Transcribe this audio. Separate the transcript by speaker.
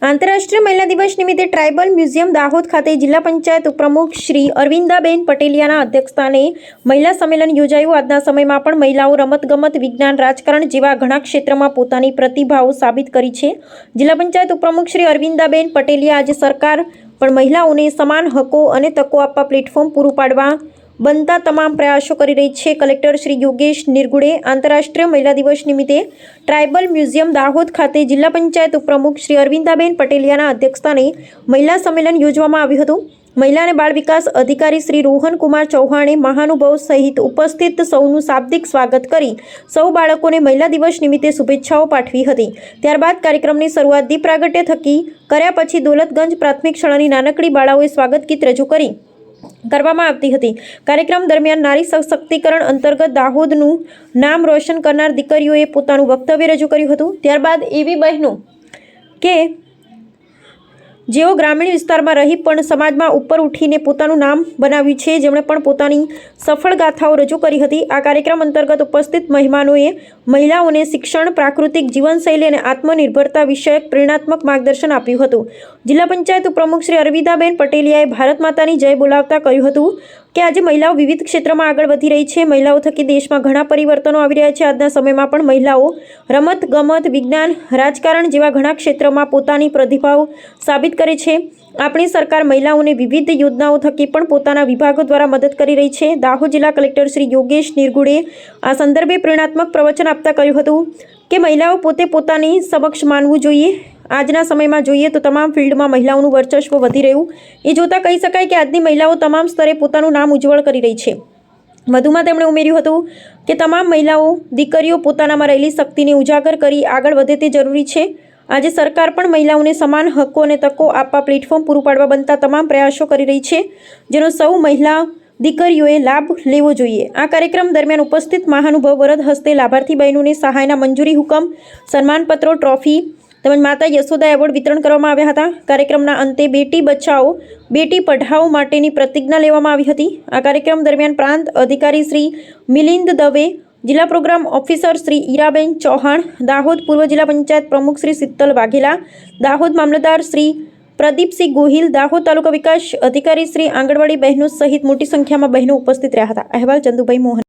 Speaker 1: આંતરરાષ્ટ્રીય મહિલા દિવસ નિમિત્તે ટ્રાઇબલ મ્યુઝિયમ દાહોદ ખાતે જિલ્લા પંચાયત ઉપપ્રમુખ શ્રી અરવિંદાબેન પટેલિયાના અધ્યક્ષસ્થાને મહિલા સંમેલન યોજાયું। આજના સમયમાં પણ મહિલાઓ રમતગમત, વિજ્ઞાન, રાજકારણ જેવા ઘણા ક્ષેત્રમાં પોતાની પ્રતિભાઓ સાબિત કરી છે। જિલ્લા પંચાયત ઉપપ્રમુખ શ્રી અરવિંદાબેન પટેલિયા આજે સરકાર પણ મહિલાઓને સમાન હકો અને તકો આપવા પ્લેટફોર્મ પૂરું પાડવા बनता तमाम प्रयासों कर रही है। कलेक्टर श्री योगेश निरगुड़े आंतरराष्ट्रीय महिला दिवस निमित्ते ट्राइबल म्यूजियम दाहोद खाते जिला पंचायत उपप्रमुख श्री अरविंदाबेन पटेलियाना अध्यक्षस्थाने महिला सम्मेलन योजवामां आव्युं हतुं। महिला અને બાળ વિકાસ અધિકારી શ્રી રોહન કુમાર ચૌહાણે મહાનુભાવ સહિત ઉપસ્થિત સૌનું શાબ્દિક સ્વાગત કરી સૌ બાળકોને મહિલા દિવસ નિમિત્તે શુભેચ્છાઓ પાઠવી હતી। ત્યારબાદ કાર્યક્રમની શરૂઆત દીપ પ્રાગટ્ય થકી કર્યા પછી દોલતગંજ પ્રાથમિક શાળાની નાનકડી બાળાઓએ સ્વાગત ગીત રજૂ કરી કરવામાં આવતી હતી। કાર્યક્રમ દરમિયાન નારી સશક્તિકરણ અંતર્ગત દાહોદનું નામ રોશન કરનાર દીકરીઓએ પોતાનું વક્તવ્ય રજૂ કર્યું હતું। ત્યારબાદ એવી બહેનો કે જેઓ ગ્રામીણ વિસ્તારમાં રહી પણ સમાજમાં ઉપર ઉઠીને પોતાનું નામ બનાવ્યું છે, જેમણે પણ પોતાની સફળ ગાથાઓ રજૂ કરી હતી। આ કાર્યક્રમ અંતર્ગત ઉપસ્થિત મહેમાનોએ મહિલાઓને શિક્ષણ, પ્રાકૃતિક જીવનશૈલી અને આત્મનિર્ભરતા વિષયક પ્રેરણાત્મક માર્ગદર્શન આપ્યું હતું। જિલ્લા પંચાયત ઉપપ્રમુખ શ્રી અરવિંદાબેન પટેલિયાએ ભારત માતાની જય બોલાવતા કહ્યું હતું કે આજે મહિલાઓ વિવિધ ક્ષેત્રમાં આગળ વધી રહી છે। મહિલાઓ થકી દેશમાં ઘણા પરિવર્તનો આવી રહ્યા છે। આજના સમયમાં પણ મહિલાઓ રમત ગમત, વિજ્ઞાન, રાજકારણ જેવા ઘણા ક્ષેત્રમાં પોતાની પ્રતિભાઓ સાબિત કરે છે। આપણી સરકાર મહિલાઓને વિવિધ યોજનાઓ થકી પણ પોતાના વિભાગો દ્વારા મદદ કરી રહી છે। દાહોદ જિલ્લા કલેક્ટર શ્રી યોગેશ નિરગુડે આ સંદર્ભે પ્રેરણાત્મક પ્રવચન આપતા કહ્યું હતું કે મહિલાઓ પોતે પોતાની સમક્ષ માનવું જોઈએ। આજના સમયમાં જોઈએ તો તમામ ફિલ્ડમાં મહિલાઓનું વર્ચસ્વ વધી રહ્યું એ જોતાં કહી શકાય કે આજની મહિલાઓ તમામ સ્તરે પોતાનું નામ ઉજ્જવળ કરી રહી છે। વધુમાં તેમણે ઉમેર્યું હતું કે તમામ મહિલાઓ, દીકરીઓ પોતાનામાં રહેલી શક્તિને ઉજાગર કરી આગળ વધે તે જરૂરી છે। આજે સરકાર પણ મહિલાઓને સમાન હકો અને તકો આપવા પ્લેટફોર્મ પૂરું પાડવા બનતા તમામ પ્રયાસો કરી રહી છે, જેનો સૌ મહિલા દીકરીઓએ લાભ લેવો જોઈએ। આ કાર્યક્રમ દરમિયાન ઉપસ્થિત મહાનુભાવ વરદ હસ્તે લાભાર્થી બહેનોને સહાયના મંજૂરી હુકમ, સન્માનપત્રો, ટ્રોફી તેમજ માતા યશોદા એવોર્ડ વિતરણ કરવામાં આવ્યા હતા। કાર્યક્રમના અંતે બેટી બચાવો બેટી પઢાઓ માટેની પ્રતિજ્ઞા લેવામાં આવી હતી। આ કાર્યક્રમ દરમિયાન પ્રાંત અધિકારી શ્રી મિલિંદ દવે, જિલ્લા પ્રોગ્રામ ઓફિસર શ્રી ઈરાબેન ચૌહાણ, દાહોદ પૂર્વ જિલ્લા પંચાયત પ્રમુખ શ્રી શીતલ વાઘેલા, દાહોદ મામલતદાર શ્રી પ્રદીપસિંહ ગોહિલ, દાહોદ તાલુકા વિકાસ અધિકારી શ્રી આંગણવાડી બહેનો સહિત મોટી સંખ્યામાં બહેનો ઉપસ્થિત રહ્યા હતા। અહેવાલ ચંદુભાઈ મોહન।